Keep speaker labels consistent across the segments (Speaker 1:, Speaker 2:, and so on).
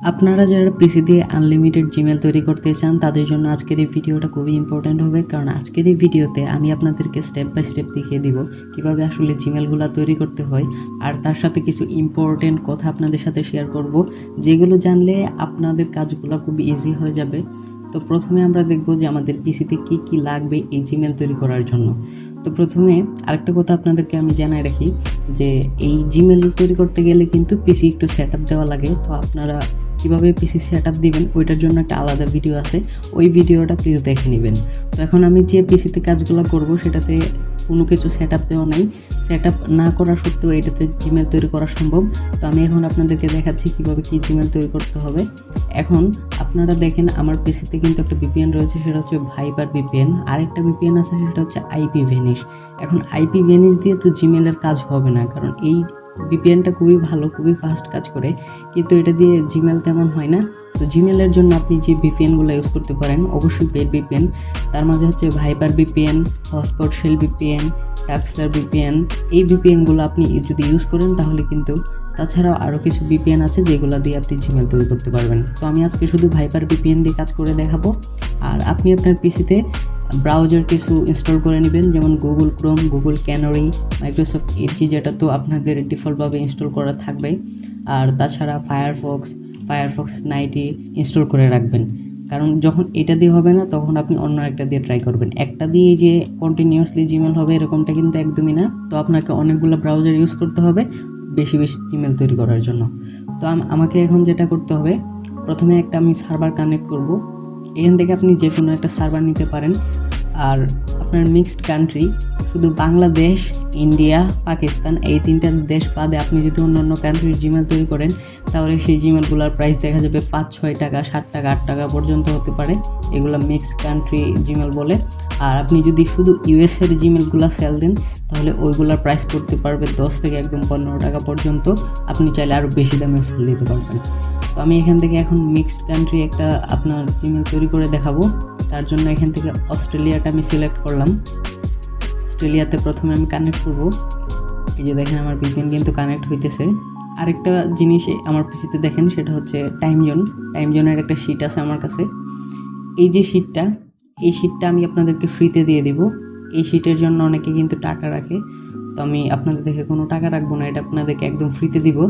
Speaker 1: আপনারা যারা পিসি দিয়ে আনলিমিটেড জিমেল তৈরি করতে চান তাদের জন্য আজকের এই ভিডিওটা খুবই ইম্পর্ট্যান্ট হবে, কারণ আজকের এই ভিডিওতে আমি আপনাদেরকে স্টেপ বাই স্টেপ দেখিয়ে দিব কিভাবে আসলে জিমেলগুলো তৈরি করতে হয়। আর তার সাথে কিছু ইম্পর্ট্যান্ট কথা আপনাদের সাথে শেয়ার করব, যেগুলো জানলে আপনাদের কাজগুলো খুবই ইজি হয়ে যাবে। তো প্রথমে আমরা দেখব যে আমাদের পিসিতে কি কি লাগবে এই জিমেল তৈরি করার জন্য। তো প্রথমে আরেকটা কথা আপনাদেরকে আমি জানাই রাখি যে এই জিমেল তৈরি করতে গেলে কিন্তু পিসি একটু সেট আপ দেওয়া লাগে। তো আপনারা কীভাবে পিসি সেট আপ দিবেন ওইটার জন্য একটা আলাদা ভিডিও আছে, ওই ভিডিওটা প্লিজ দেখে নেবেন। তো এখন আমি যে পিসিতে কাজগুলো করব সেটাতে কোনো কিছু সেট আপ দেওয়া নাই। সেট আপ না করা সত্ত্বেও এটাতে জিমেল তৈরি করা সম্ভব। তো আমি এখন আপনাদেরকে দেখাচ্ছি কীভাবে কী জিমেল তৈরি করতে হবে। এখন আপনারা দেখেন আমার পিসিতে কিন্তু একটা ভিপিএন রয়েছে, সেটা হচ্ছে ভাইপার ভিপিএন। আরেকটা ভিপিএন আছে সেটা হচ্ছে আইপি ভেনিশ। এখন আইপি ভেনিশ দিয়ে তো জিমেলের কাজ হবে না, কারণ এই ভিপিএনটা খুবই ভালো, খুবই ফাস্ট কাজ করে, কিন্তু এটা দিয়ে জিমেল তেমন হয় না। তো জিমেলের জন্য আপনি যে ভিপিএনগুলো ইউজ করতে পারেন অবশ্যই পেড ভিপিএন। তার মাঝে হচ্ছে Viper VPN, Hotspot Shell VPN, টাক্সলার ভিপিএন। এই ভিপিএনগুলো আপনি যদি ইউজ করেন তাহলে কিন্তু, তাছাড়াও আরও কিছু ভিপিএন আছে যেগুলো দিয়ে আপনি জিমেল তৈরি করতে পারবেন। তো আমি আজকে শুধু ভাইপার ভিপিএন দিয়ে কাজ করে দেখাবো। আর আপনি আপনার পিসিতে ব্রাউজার কিছু ইনস্টল করে নেবেন, যেমন Google Chrome, Google Canary, Microsoft Edge, যেটা তো আপনাদের ডিফল্টভাবে ইনস্টল করা থাকবে। আর তাছাড়া ফায়ারফক্স 90 ইনস্টল করে রাখবেন, কারণ যখন এটা দিয়ে হবে না তখন আপনি অন্য একটা দিয়ে ট্রাই করবেন। একটা দিয়ে যে কন্টিনিউয়াসলি জিমেল হবে এরকমটা কিন্তু একদমই না। তো আপনাকে অনেকগুলো ব্রাউজার ইউজ করতে হবে বেশি বেশি জিমেল তৈরি করার জন্য। তো আমাকে এখন যেটা করতে হবে, প্রথমে একটা আমি সার্ভার কানেক্ট করব। এখান থেকে আপনি যে কোনো একটা সার্ভার নিতে পারেন। আর আপনার মিক্সড কান্ট্রি, শুধু বাংলাদেশ, ইন্ডিয়া, পাকিস্তান এই তিনটা দেশ বাদে আপনি যদি অন্য অন্য কান্ট্রির জিমেল তৈরি করেন তাহলে সেই জিমেলগুলোর প্রাইস দেখা যাবে 5-6 টাকা, 7 টাকা, 8 টাকা পর্যন্ত হতে পারে। এগুলো মিক্সড কান্ট্রি জিমেল বলে। আর আপনি যদি শুধু ইউএসএর জিমেলগুলো সেল দেন তাহলে ওইগুলোর প্রাইস করতে পারবে 10 থেকে একদম 15 টাকা পর্যন্ত। আপনি চাইলে আরও বেশি দামেও সেল দিতে পারবেন। তো আমি এখান থেকে এখন মিক্সড কান্ট্রি একটা আপনার জিমেল তৈরি করে দেখাবো। তার জন্য এখান থেকে অস্ট্রেলিয়াটা আমি সিলেক্ট করলাম। অস্ট্রেলিয়াতে প্রথমে আমি কানেক্ট করব। এই যে দেখেন আমার ভিপিএন কিন্তু কানেক্ট হইতেছে। আরেকটা জিনিস আমার পিসিতে দেখেন, সেটা হচ্ছে টাইম জোনের একটা শিট আছে আমার কাছে। এই শিটটা আমি আপনাদেরকে ফ্রিতে দিয়ে দিব। এই শিটের জন্য অনেকে কিন্তু টাকা রাখে, তো আমি আপনাদের দেখে কোনো টাকা রাখবো না, এটা আপনাদেরকে একদম ফ্রিতে দিব।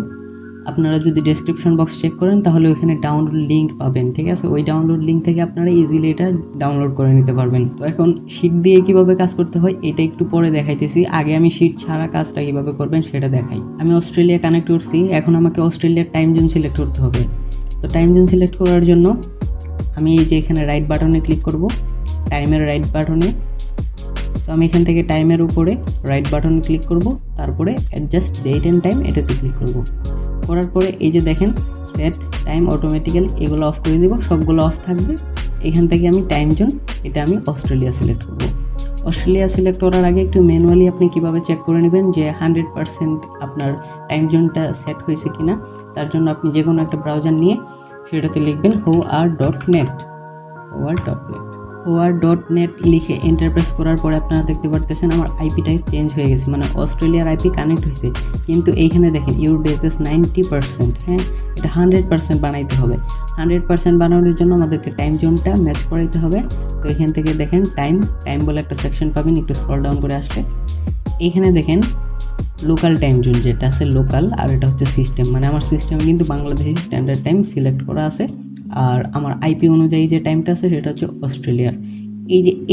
Speaker 1: আপনারা যদি ডেসক্রিপশন বক্স চেক করেন তাহলে ওইখানে ডাউনলোড লিঙ্ক পাবেন, ঠিক আছে? ওই ডাউনলোড লিঙ্ক থেকে আপনারা ইজিলি এটা ডাউনলোড করে নিতে পারবেন। তো এখন শিট দিয়ে কিভাবে কাজ করতে হয় এটা একটু পরে দেখাইতেছি, আগে আমি শিট ছাড়া কাজটা কিভাবে করবেন সেটা দেখাই। আমি অস্ট্রেলিয়া কানেক্ট করছি, এখন আমাকে অস্ট্রেলিয়ার টাইম জোন সিলেক্ট করতে হবে। তো টাইম জোন সিলেক্ট করার জন্য আমি এই যে এখানে রাইট বাটনে ক্লিক করব, টাইমের রাইট বাটনে। তো আমি এখান থেকে টাইমের উপরে রাইট বাটন ক্লিক করব, তারপরে অ্যাডজাস্ট ডেট অ্যান্ড টাইম এটাতে ক্লিক করব। করার পরে এই যে দেখেন সেট টাইম অটোমেটিক্যালি, এগুলো অফ করে দিব, সবগুলো অফ থাকবে। এখান থেকে আমি টাইম জোন, এটা আমি অস্ট্রেলিয়া সিলেক্ট করব। অস্ট্রেলিয়া সিলেক্ট করার আগে একটু ম্যানুয়ালি আপনি কিভাবে চেক করে নেবেন যে 100% আপনার টাইম জোনটা সেট হয়েছে কিনা। তার জন্য আপনি যে কোনো একটা ব্রাউজার নিয়ে সেটাতে লিখবেন hoar.net। hoar.net লিখে এন্টার প্রেস করার পরে আপনারা দেখতে পারতেছেন আমার আইপিটাই চেঞ্জ হয়ে গেছে, মানে অস্ট্রেলিয়ার আইপি কানেক্ট হয়েছে। কিন্তু এইখানে দেখেন ইউর ডেস্ক 90%, হ্যাঁ এটা 100% বানাইতে হবে। 100% বানানোর জন্য আমাদেরকে টাইম জোনটা ম্যাচ করাইতে হবে। তো এখান থেকে দেখেন টাইম বলে একটা সেকশন পাবেন, একটু স্ক্রল ডাউন করে আসলে এখানে দেখেন লোকাল টাইম জোন যেটা আছে লোকাল, আর এটা হচ্ছে সিস্টেম, মানে আমার সিস্টেমে কিন্তু বাংলাদেশি স্ট্যান্ডার্ড টাইম সিলেক্ট করা আছে। আর আমার আইপি অনুযায়ী যে টাইমটা আছে সেটা হচ্ছে অস্ট্রেলিয়ার।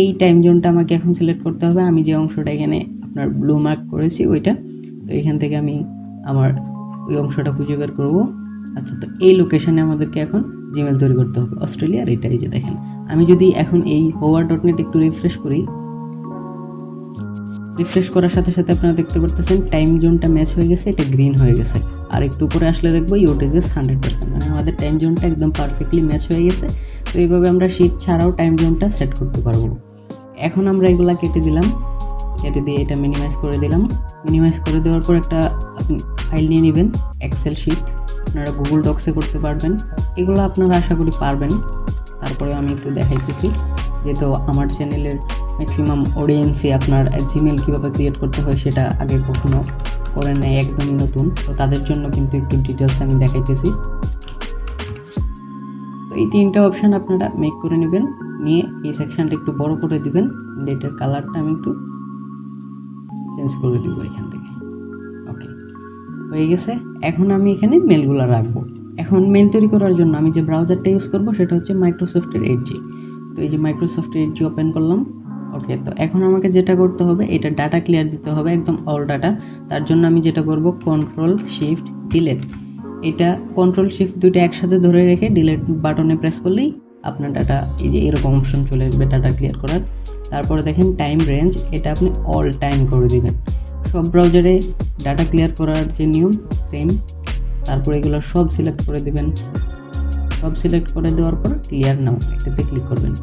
Speaker 1: এই টাইম জোনটা আমাকে এখন সিলেক্ট করতে হবে। আমি যে অংশটা এখানে আপনার ব্লু মার্ক করেছি ওইটা, তো এখান থেকে আমি আমার ওই অংশটা খুঁজে বের করবো। আচ্ছা, তো এই লোকেশানে আমাদেরকে এখন জিমেল তৈরি করতে হবে অস্ট্রেলিয়ার। এই যে দেখেন আমি যদি এখন এই hoar.net একটু রিফ্রেশ করার সাথে সাথে আপনারা দেখতে পারতেছেন টাইম জোনটা ম্যাচ হয়ে গেছে, এটা গ্রিন হয়ে গেছে। আর একটু উপরে আসলে দেখবো ইউটিলিটিস 100%, মানে আমাদের টাইম জোনটা একদম পারফেক্টলি ম্যাচ হয়ে গেছে। তো এইভাবে আমরা শিট ছাড়াও টাইম জোনটা সেট করতে পারবো। এখন আমরা এগুলা কেটে দিয়ে এটা মিনিমাইজ করে দিলাম। মিনিমাইজ করে দেওয়ার পর একটা আপনি ফাইল নিয়ে নেবেন, এক্সেল শিট। আপনারা গুগল ডক্সে করতে পারবেন, এগুলো আপনারা আশা করি পারবেন। তারপরে আমি একটু দেখাইতেছি, যেহেতু আমার চ্যানেলের ম্যাক্সিমাম অডিয়েন্সই আপনার জিমেল কীভাবে ক্রিয়েট করতে হয় সেটা আগে কখনো করে নেয়, একদমই নতুন। তো তাদের জন্য কিন্তু একটু ডিটেলস আমি দেখাইতেছি। এই 3টা অপশান আপনারা মেক করে নেবেন, নিয়ে এই সেকশনটা একটু বড় করে দিবেন। এটার কালারটা আমি একটু চেঞ্জ করে দিব এখান থেকে। ওকে, হয়ে গেছে। এখন আমি এখানে মেলগুলো রাখবো। এখন মেল তৈরি করার জন্য আমি যে ব্রাউজারটা ইউজ করব সেটা হচ্ছে মাইক্রোসফটের এডজি। তো এই যে মাইক্রোসফটের এডজি ওপেন করলাম। ওকে, তো এখন আমাকে যেটা করতে হবে, এটা ডাটা ক্লিয়ার দিতে হবে, একদম অল ডাটা। তার জন্য আমি যেটা করব, Ctrl+Shift+Delete। এটা Ctrl+Shift দুইটা একসাথে ধরে রেখে ডিলিট বাটনে প্রেস করলেই আপনার ডাটা এই যে এরকম অপশন চলে আসবে ডাটা ক্লিয়ার করার। তারপরে দেখেন টাইম রেঞ্জ, এটা আপনি অল টাইম করে দিবেন। সব ব্রাউজারে ডাটা ক্লিয়ার করার যে নিয়ম সেম। তারপর এগুলো সব সিলেক্ট করে দিবেন। সব সিলেক্ট করে দেওয়ার পর ক্লিয়ার নাও এটাতে ক্লিক করবেন।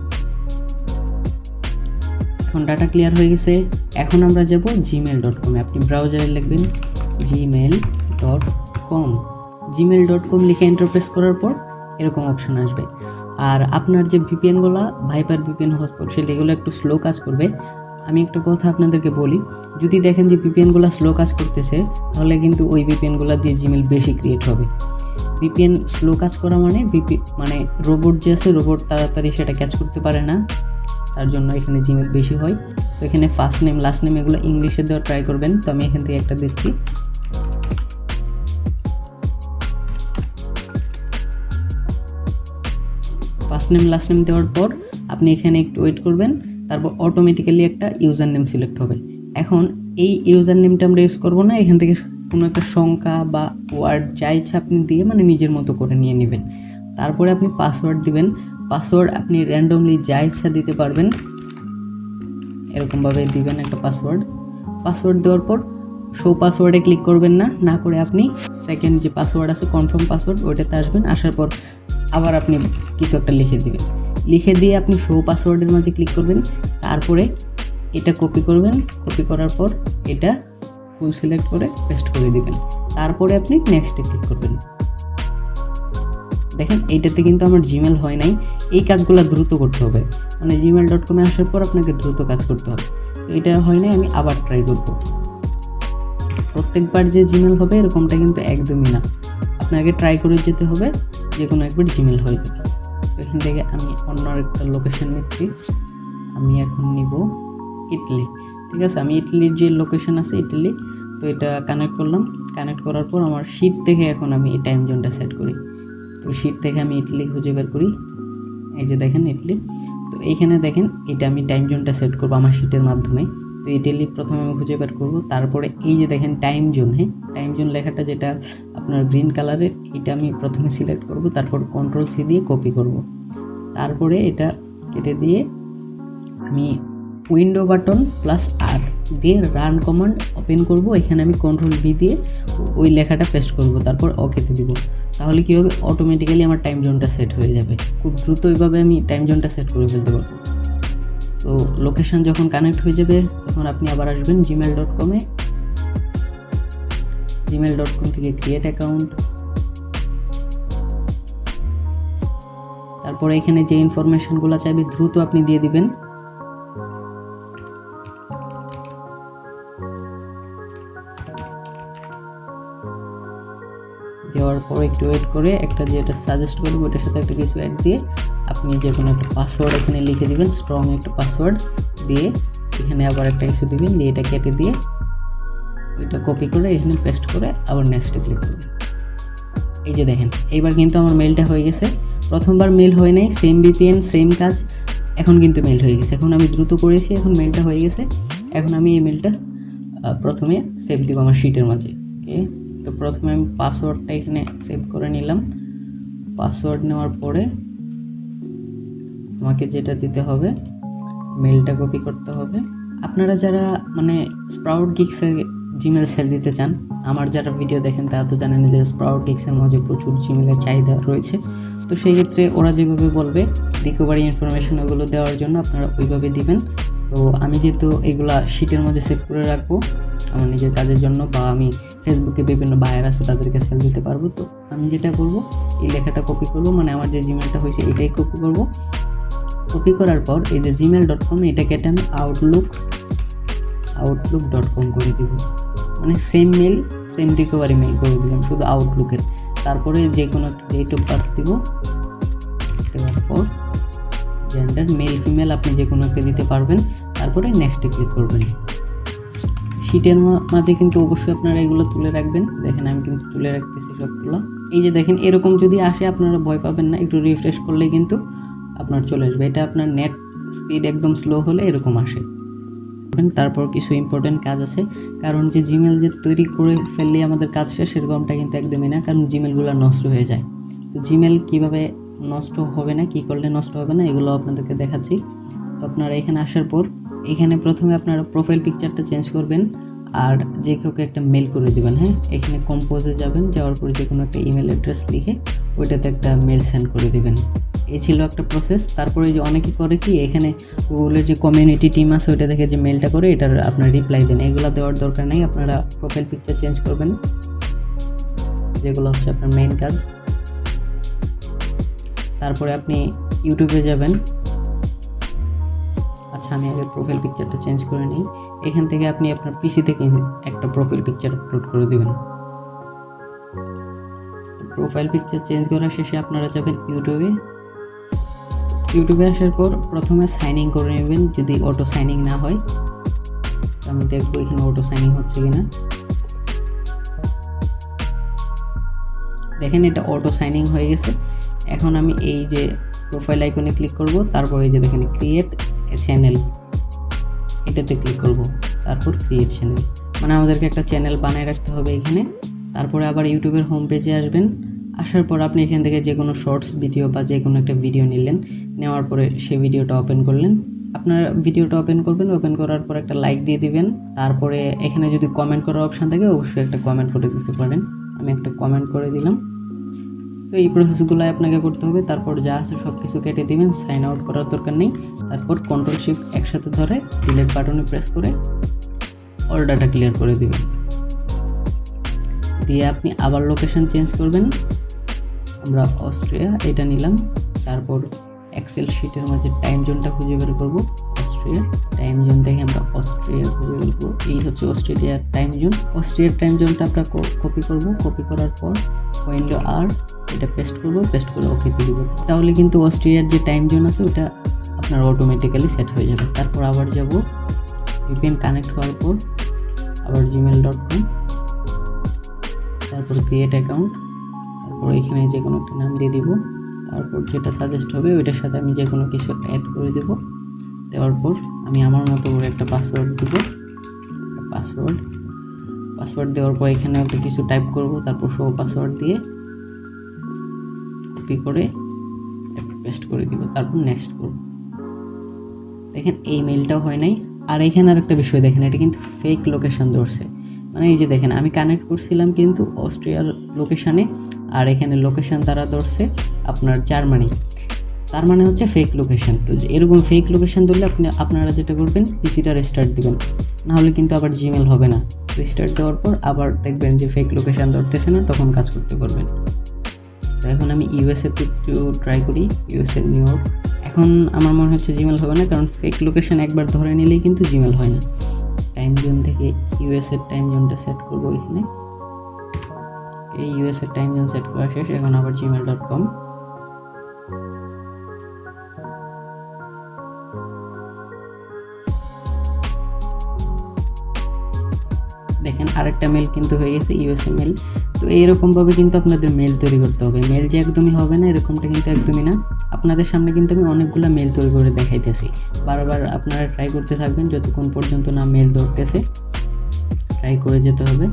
Speaker 1: এখন ডাটা ক্লিয়ার হয়ে গেছে। এখন আমরা যাব gmail.com এ। আপনি ব্রাউজারে লিখবেন gmail.com। gmail.com লিখে এন্টার প্রেস করার পর এরকম অপশন আসবে। আর আপনার যে ভিপিএনগুলো, ভাইপার ভিপিএন, হটস্পট, সেগুলো একটু স্লো কাজ করবে। আমি একটা কথা আপনাদেরকে বলি, যদি দেখেন যে ভিপিএনগুলো স্লো কাজ করতেছে, তাহলে কিন্তু ওই ভিপিএনগুলো দিয়ে জিমেল বেশি ক্রিয়েট হবে। ভিপিএন স্লো কাজ করা মানে রোবট যে আছে, রোবট তাড়াতাড়ি সেটা ক্যাচ করতে পারে না, তার জন্য এখানে জিমেল বেশি হয়। তো এখানে ফার্স্ট নেম, লাস্ট নেম এগুলো ইংলিশে দেওয়া ট্রাই করবেন। তো আমি এখান থেকে একটা দিচ্ছি। ফার্স্ট নেম লাস্ট নেম দেওয়ার পর আপনি এখানে একটু ওয়েট করবেন। তারপর অটোমেটিক্যালি একটা ইউজার নেম সিলেক্ট হবে। এখন এই ইউজার নেমটা আমরা ইউজ করবো না, এখান থেকে কোনো একটা সংখ্যা বা ওয়ার্ড যা ইচ্ছা আপনি দিয়ে মানে নিজের মতো করে নিয়ে নেবেন। তারপরে আপনি পাসওয়ার্ড দিবেন। পাসওয়ার্ড আপনি র্যান্ডমলি যা ইচ্ছা দিতে পারবেন, এরকমভাবে দিবেন একটা পাসওয়ার্ড। পাসওয়ার্ড দেওয়ার পর শো পাসওয়ার্ডে ক্লিক করবেন না, না করে আপনি সেকেন্ড যে পাসওয়ার্ড আছে কনফার্ম পাসওয়ার্ড, ওইটাতে আসবেন। আসার পর আবার আপনি কিছু একটা লিখে দিবেন। লিখে দিয়ে আপনি শো পাসওয়ার্ডের মাঝে ক্লিক করবেন। তারপরে এটা কপি করবেন। কপি করার পর এটা ফুল সিলেক্ট করে পেস্ট করে দিবেন। তারপরে আপনি নেক্সটে ক্লিক করবেন। দেখেন এইটাতে কিন্তু আমার জিমেল হয় নাই। এই কাজগুলো দ্রুত করতে হবে, মানে gmail.com এ আসার পর আপনাকে দ্রুত কাজ করতে হবে। তো এটা হয় নাই, আমি আবার ট্রাই করব। প্রত্যেকবার যে জিমেল হবে এরকমটা কিন্তু একদমই না, আপনাকে ট্রাই করে যেতে হবে, যে কোনো একবার জিমেল হয়ে যাবে। এখান থেকে আমি অন্য একটা লোকেশন নিচ্ছি। আমি এখন নিব ইটালি। ঠিক আছে, আমি ইটালির যে লোকেশন আছে ইটালি, তো এটা কানেক্ট করলাম। কানেক্ট করার পর আমার শিট থেকে এখন আমি এই টাইম জোনটা সেট করি। তো শিট থেকে আমি ইটালি খুঁজে বের করি। এই যে দেখেন ইটালি। তো এইখানে দেখেন এটা আমি টাইম জোনটা সেট করবো আমার শিটের মাধ্যমে। তো ইটালি প্রথমে আমি খুঁজে বের করবো। তারপরে এই যে দেখেন টাইম জোন, হ্যাঁ টাইম জোন লেখাটা যেটা আপনার গ্রিন কালারের, এটা আমি প্রথমে সিলেক্ট করব। তারপর Ctrl+C দিয়ে কপি করব। তারপরে এটা কেটে দিয়ে আমি উইন্ডো বাটন +R দিয়ে রান কমান্ড ওপেন করব। এখানে আমি Ctrl+V দিয়ে ওই লেখাটা পেস্ট করব। তারপর ওকেতে দিব। তাহলে কী হবে, অটোমেটিক্যালি আমার টাইম জোনটা সেট হয়ে যাবে। খুব দ্রুত এইভাবে আমি টাইম জোনটা সেট করে ফেলতে পারবো। তো লোকেশন যখন কানেক্ট হয়ে যাবে তখন আপনি আবার আসবেন gmail.com এ। gmail.com থেকে ক্রিয়েট অ্যাকাউন্ট। তারপরে এখানে যে ইনফরমেশনগুলো চাইবে দ্রুত আপনি দিয়ে দিবেন। দেওয়ার পর একটু ওয়েট করে একটা যেটা সাজেস্ট করবো ওটার সাথে একটা কিছু অ্যাড দিয়ে আপনি যে কোনো একটা পাসওয়ার্ড এখানে লিখে দিবেন, স্ট্রং একটা পাসওয়ার্ড দিয়ে এখানে আবার একটা কিছু দিবেন, দিয়ে এটা কেটে দিয়ে ওইটা কপি করে এখানে পেস্ট করে আবার নেক্সটে ক্লিক করবেন। এই যে দেখেন এইবার কিন্তু আমার মেলটা হয়ে গেছে। প্রথমবার মেল হয় নাই, সেম ভিপিএন সেম কাজ, এখন কিন্তু মেল হয়ে গেছে। এখন আমি দ্রুত করেছি, এখন মেলটা হয়ে গেছে। এখন আমি এই মেলটা প্রথমে সেভ দিব আমার শিটের মাঝে। ওকে, তো প্রথমে আমি পাসওয়ার্ডটা এখানে সেভ করে নিলাম। পাসওয়ার্ড নেওয়ার পরে আমাকে যেটা দিতে হবে, মেলটা কপি করতে হবে। আপনারা যারা মানে স্প্রাউট গিগসের জিমেল সেল দিতে চান, আমার যারা ভিডিও দেখেন তারা তো জানেন যে স্প্রাউট গিগসের মাঝে প্রচুর জিমেলের চাহিদা রয়েছে। তো সেই ক্ষেত্রে ওরা যেভাবে বলবে রিকভারি ইনফরমেশন ওগুলো দেওয়ার জন্য আপনারা ওইভাবে দিবেন। তো আমি যেহেতু এগুলা শিটের মধ্যে সেভ করে রাখবো আমার নিজের কাজের জন্য, বা আমি ফেসবুকে বিভিন্ন বায়ার আছে তাদেরকে সেল দিতে পারবো, তো আমি যেটা করব এই লেখাটা কপি করব, মানে আমার যে জিমেলটা হয়েছে এটাই কপি করব। কপি করার পর এই যে gmail.com এটাকে এটা আমি outlook.com করে দিব, মানে same mail same recovery mail করে দিলাম শুধু আউটলুকের। তারপরে যে কোনো একটা ডেট অফ বার্থ দিব, দেওয়ার পর জেন্ডার মেল ফিমেল আপনি যে কোনো একটা দিতে পারবেন, তারপরে নেক্সটে ক্লিক করবেন। শিটের মাঝে কিন্তু অবশ্যই আপনারা এগুলো তুলে রাখবেন। দেখেন আমি কিন্তু তুলে রাখতেছি সবগুলো। এই যে দেখেন এরকম যদি আসে আপনারা ভয় পাবেন না, একটু রিফ্রেশ করলে কিন্তু আপনার চলে আসবে। এটা আপনার নেট স্পিড একদম স্লো হলে এরকম আসে। তারপর কিছু ইম্পর্টেন্ট কাজ আছে, কারণ যে জিমেল যে তৈরি করে ফেললে আমাদের কাজ শেষ সেরকমটা কিন্তু একদমই না, কারণ জিমেলগুলো নষ্ট হয়ে যায়। তো জিমেল কিভাবে নষ্ট হবে না, কি করলে নষ্ট হবে না, এগুলো আপনাদেরকে দেখাচ্ছি। তো আপনারা এখানে আসার পর এখানে প্রথমে আপনারা প্রোফাইল পিকচারটা চেঞ্জ করবেন আর যে কাউকে একটা মেল করে দেবেন। হ্যাঁ, এখানে কম্পোজে যাবেন, যাওয়ার পরে যে কোনো একটা ইমেল অ্যাড্রেস লিখে ওইটাতে একটা মেল সেন্ড করে দেবেন। এই ছিল একটা প্রসেস। তারপরে যে অনেকে করে কি, এখানে গুগলের যে কমিউনিটি টিম আছে ওইটা দেখে যে মেলটা করে এটার আপনার রিপ্লাই দেন, এগুলো দেওয়ার দরকার নেই। আপনারা প্রোফাইল পিকচার চেঞ্জ করবেন, যেগুলো হচ্ছে আপনার মেইন কাজ। তারপরে আপনি ইউটিউবে যাবেন। আচ্ছা, আমি আগে প্রোফাইল পিকচারটা চেঞ্জ করে নিই। এখান থেকে আপনি আপনার পিসি থেকে একটা প্রোফাইল পিকচার আপলোড করে দেবেন। প্রোফাইল পিকচার চেঞ্জ করার শেষে আপনারা যাবেন ইউটিউবে আসার পর প্রথমে সাইন ইন করে নেবেন। যদি অটো সাইনিং না হয়, আমি দেখবো এখানে অটো সাইনিং হচ্ছে কিনা। দেখেন এটা অটো সাইনিং হয়ে গেছে। এখন আমি এই যে প্রোফাইল আইকনে ক্লিক করব, তারপর এই যে দেখেন ক্রিয়েট এ চ্যানেল, এটাতে ক্লিক করব, তারপর ক্রিয়েট চ্যানেল, মানে আমাদেরকে একটা চ্যানেল বানায় রাখতে হবে এখানে। তারপরে আবার ইউটিউবের হোম পেজে আসবেন। আসার পর আপনি এখান থেকে যে কোনো শর্টস ভিডিও বা যে কোনো একটা ভিডিও নিলেন, নেওয়ার পরে সেই ভিডিওটা ওপেন করলেন। আপনার ভিডিওটা ওপেন করবেন, ওপেন করার পর একটা লাইক দিয়ে দিবেন। তারপরে এখানে যদি কমেন্ট করার অপশান থাকে অবশ্যই একটা কমেন্ট করে দিতে পারেন। আমি একটা কমেন্ট করে দিলাম। তো এই প্রসেসগুলো আপনাকে করতে হবে। তারপর যা আছে সব কিছু কেটে দিবেন, সাইন আউট করার দরকার নেই। তারপর কন্ট্রোল শিফট একসাথে ধরে ডিলিট বাটনে প্রেস করে অল ডাটা ক্লিয়ার করে দিবেন। দিয়ে আপনি আবার লোকেশন চেঞ্জ করবেন। আমরা অস্ট্রিয়া এটা নিলাম। তারপর এক্সেল শিটের মাঝে টাইম জোনটা খুঁজে বের করব। অস্ট্রিয়ার টাইম জোন থেকে আমরা অস্ট্রিয়া খুঁজে বের করব। এই হচ্ছে অস্ট্রেলিয়ার টাইম জোন। অস্ট্রিয়ার টাইম জোনটা আমরা কপি করব। কপি করার পর উইন্ডো আর এটা পেস্ট করব, পেস্ট করে ওকে দিয়ে দিব। তাহলে কিন্তু অস্ট্রিয়ার যে টাইম জোন আছে ওটা আপনার অটোমেটিক্যালি সেট হয়ে যাবে। তারপর আবার যাব, ভিপিএন কানেক্ট হওয়ার পর আবার gmail.com, তারপর ক্রিয়েট অ্যাকাউন্ট, তারপর এখানে যে কোনো একটা নাম দিয়ে দিব। তারপর যেটা সাজেস্ট হবে ওইটার সাথে আমি যে কোনো কিছু অ্যাড করে দেব। দেওয়ার পর আমি আমার মতো করে একটা পাসওয়ার্ড দিব। পাসওয়ার্ড দেওয়ার পর এখানে একটা কিছু টাইপ করব, তারপর শো পাসওয়ার্ড দিয়ে কপি করে পেস্ট করে দিব, তারপর নেক্সট করব। দেখেন এই মেইলটাও হয় নাই। আর এখানে আর একটা বিষয় দেখেন, এটা কিন্তু ফেক লোকেশন ধরছে। মানে এই যে দেখেন আমি কানেক্ট করছিলাম কিন্তু অস্ট্রিয়ার লোকেশানে, আর এখানে লোকেশান তারা ধরছে আপনার জার্মানি। তার মানে হচ্ছে ফেক লোকেশান। তো এরকম ফেক লোকেশান ধরলে আপনারা যেটা করবেন, পিসিটা রিস্টার্ট দিবেন, নাহলে কিন্তু আবার জিমেল হবে না। রিস্টার্ট দেওয়ার পর আবার দেখবেন যে ফেক লোকেশান ধরতেছে না, তখন কাজ করতে পারবেন। তো এখন আমি ইউএসএ একটু ট্রাই করি, ইউএসএ নিউ ইয়র্ক। এখন আমার মনে হচ্ছে জিমেল হবে না, কারণ ফেক লোকেশান একবার ধরে নিলেই কিন্তু জিমেল হয় না। টাইম জোন থেকে ইউএসএর টাইম জোনটা সেট করবো এখানে। এই ইউএসএর টাইম জোন সেট করা শেষ। এখন আবার gmail.com, দেখেন আরেকটা মেল কিন্তু হয়ে গেছে, ইউএসএ মেল। তো এইরকমভাবে কিন্তু আপনাদের মেল তৈরি করতে হবে। মেল যে একদমই হবে না এরকমটা কিন্তু একদমই না। আপনাদের সামনে কিন্তু আমি অনেকগুলো মেল তৈরি করে দেখাইতেছি। বারবার আপনারা ট্রাই করতে থাকবেন, যতক্ষণ পর্যন্ত না মেল ধরতেছে ট্রাই করে যেতে হবে।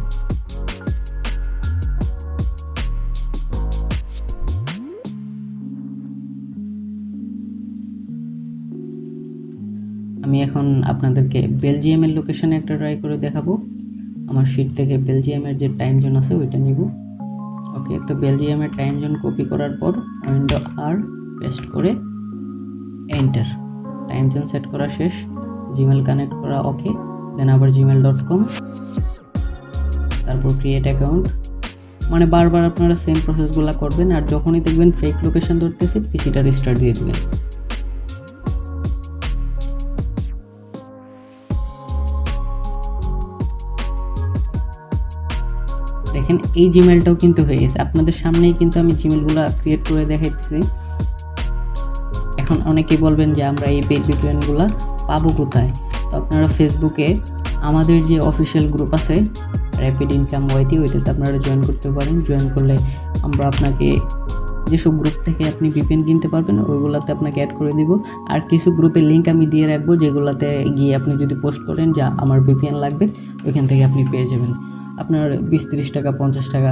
Speaker 1: আমি এখন আপনাদেরকে বেলজিয়ামের লোকেশনে একটা ট্রাই করে দেখাবো। আমার শিট থেকে বেলজিয়ামের যে টাইম জোন আছে ওইটা নিব। ওকে, তো বেলজিয়ামের টাইম জোন কপি করার পর উইন্ডো আর পেস্ট করে এন্টার। টাইম জোন সেট করা শেষ, জিমেল কানেক্ট করা ওকে। দেন আবার gmail.com, তারপর ক্রিয়েট অ্যাকাউন্ট। মানে বারবার আপনারা সেম প্রসেসগুলো করবেন, আর যখনই দেখবেন ফেক লোকেশন ধরতেছে পিসিটা রিস্টার্ট দিয়ে দেবেন। দেখেন এই জিমেলটাও কিন্তু হয়ে গেছে আপনাদের সামনেই, কিন্তু আমি জিমেলগুলো ক্রিয়েট করে দেখাইতেছি। এখন অনেকেই বলবেন যে আমরা এই পেইড ভিপিএনগুলো পাবো কোথায়? তো আপনারা ফেসবুকে আমাদের যে অফিসিয়াল গ্রুপ আছে র্যাপিড ইনকাম ওয়াইটি, ওইটাতে আপনারা জয়েন করতে পারেন। জয়েন করলে আমরা আপনাকে যেসব গ্রুপ থেকে আপনি ভিপিএন কিনতে পারবেন ওইগুলোতে আপনাকে অ্যাড করে দিব। আর কিছু গ্রুপের লিঙ্ক আমি দিয়ে রাখবো, যেগুলোতে গিয়ে আপনি যদি পোস্ট করেন যে আমার ভিপিএন লাগবে, ওইখান থেকে আপনি পেয়ে যাবেন। আপনার 20-30 টাকা 50 টাকা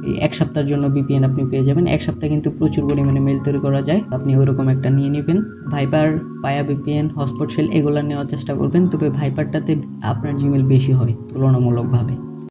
Speaker 1: এই এক সপ্তাহের জন্য ভিপিএন আপনি পেয়ে যাবেন। এক সপ্তাহে কিন্তু প্রচুর পরিমাণে মেল তৈরি করা যায়। আপনি ওইরকম একটা নিয়ে নেবেন। ভাইপার, পায়া ভিপিএন, হটস্পট শেল এগুলো নেওয়ার চেষ্টা করবেন, তবে ভাইপারটাতে আপনার জিমেল বেশি হয় তুলনামূলকভাবে।